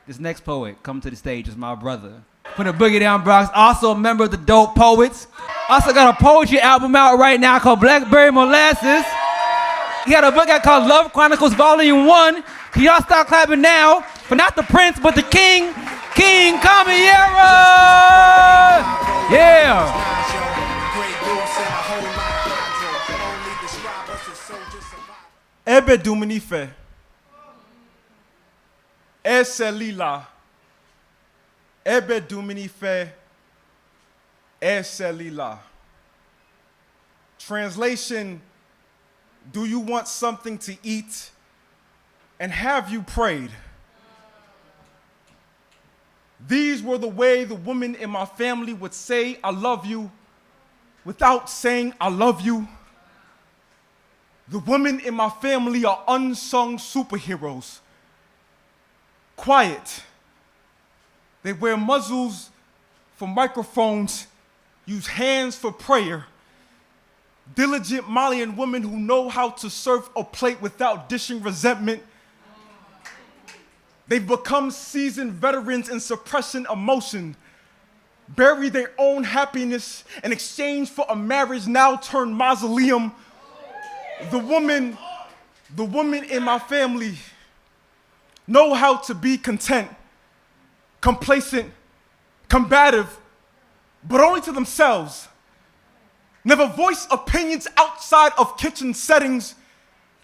This next poet come to the stage is my brother. From the Boogie Down Bronx, also a member of the Dope Poets. Also got a poetry album out right now called Blackberry Molasses. He got a book out called Love Chronicles Volume 1. Can y'all start clapping now for not the prince, but the king, King Kamayera! Yeah! Ebe duminife. Eselila. Ebe duminife. Eselila. Translation, do you want something to eat? And have you prayed? These were the way the women in my family would say, I love you, without saying, I love you. The women in my family are unsung superheroes. Quiet. They wear muzzles for microphones, use hands for prayer. Diligent Malian women who know how to serve a plate without dishing resentment. They've become seasoned veterans in suppressing emotion, bury their own happiness in exchange for a marriage now turned mausoleum. The women in my family know how to be content, complacent, combative, but only to themselves. Never voice opinions outside of kitchen settings.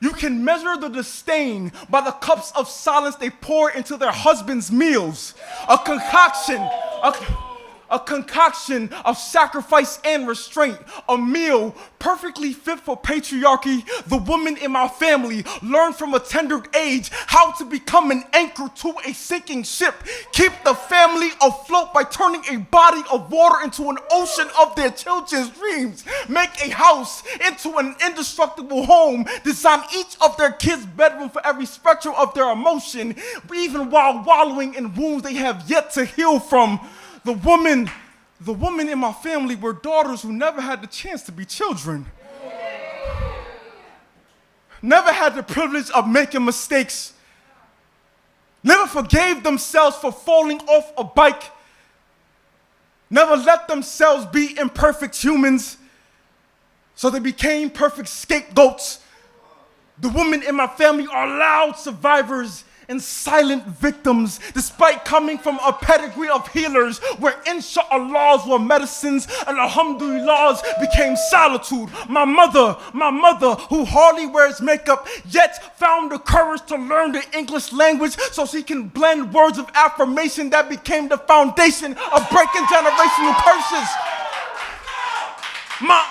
You can measure the disdain by the cups of silence they pour into their husbands' meals. A concoction of sacrifice and restraint, a meal perfectly fit for patriarchy. The women in my family learn from a tender age how to become an anchor to a sinking ship, keep the family afloat by turning a body of water into an ocean of their children's dreams, make a house into an indestructible home, design each of their kids' bedroom for every spectrum of their emotion, even while wallowing in wounds they have yet to heal from. The women in my family were daughters who never had the chance to be children. Never had the privilege of making mistakes. Never forgave themselves for falling off a bike. Never let themselves be imperfect humans. So they became perfect scapegoats. The women in my family are loud survivors and silent victims, despite coming from a pedigree of healers where insha'Allahs were medicines and alhamdulillahs became solitude. My mother, who hardly wears makeup, yet found the courage to learn the English language so she can blend words of affirmation that became the foundation of breaking generational curses. My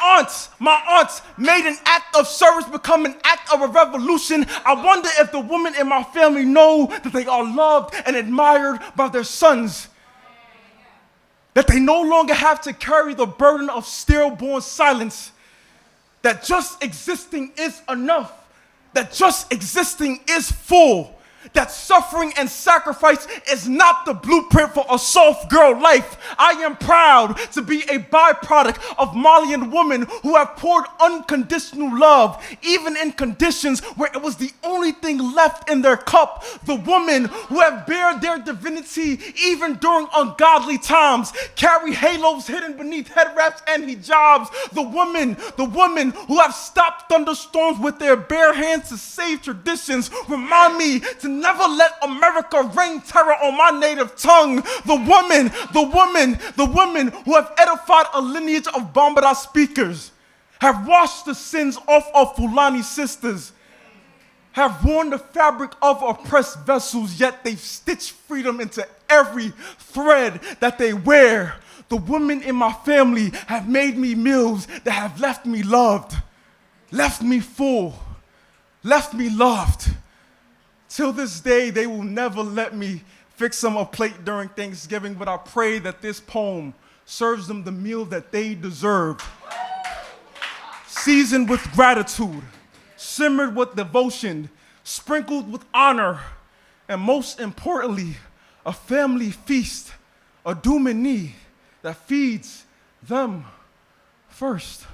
aunts made an act of service become an act of a revolution. I wonder if the women in my family know that they are loved and admired by their sons. That they no longer have to carry the burden of stillborn silence. That just existing is enough. That just existing is full. That suffering and sacrifice is not the blueprint for a soft girl life. I am proud to be a byproduct of Malian women who have poured unconditional love, even in conditions where it was the only thing left in their cup. The women who have bared their divinity even during ungodly times, carry halos hidden beneath head wraps and hijabs. The women who have stopped thunderstorms with their bare hands to save traditions, remind me to never let America rain terror on my native tongue. The women who have edified a lineage of Bambara speakers, have washed the sins off of Fulani sisters, have worn the fabric of oppressed vessels, yet they've stitched freedom into every thread that they wear. The women in my family have made me meals that have left me loved, left me full, left me loved. Till this day, they will never let me fix them a plate during Thanksgiving, but I pray that this poem serves them the meal that they deserve. Seasoned with gratitude, simmered with devotion, sprinkled with honor, and most importantly, a family feast, a dumini that feeds them first.